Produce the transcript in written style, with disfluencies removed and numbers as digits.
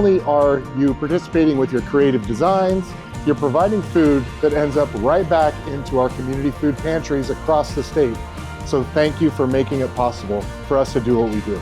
only are you participating with your creative designs, you're providing food that ends up right back into our community food pantries across the state. So thank you for making it possible for us to do what we do.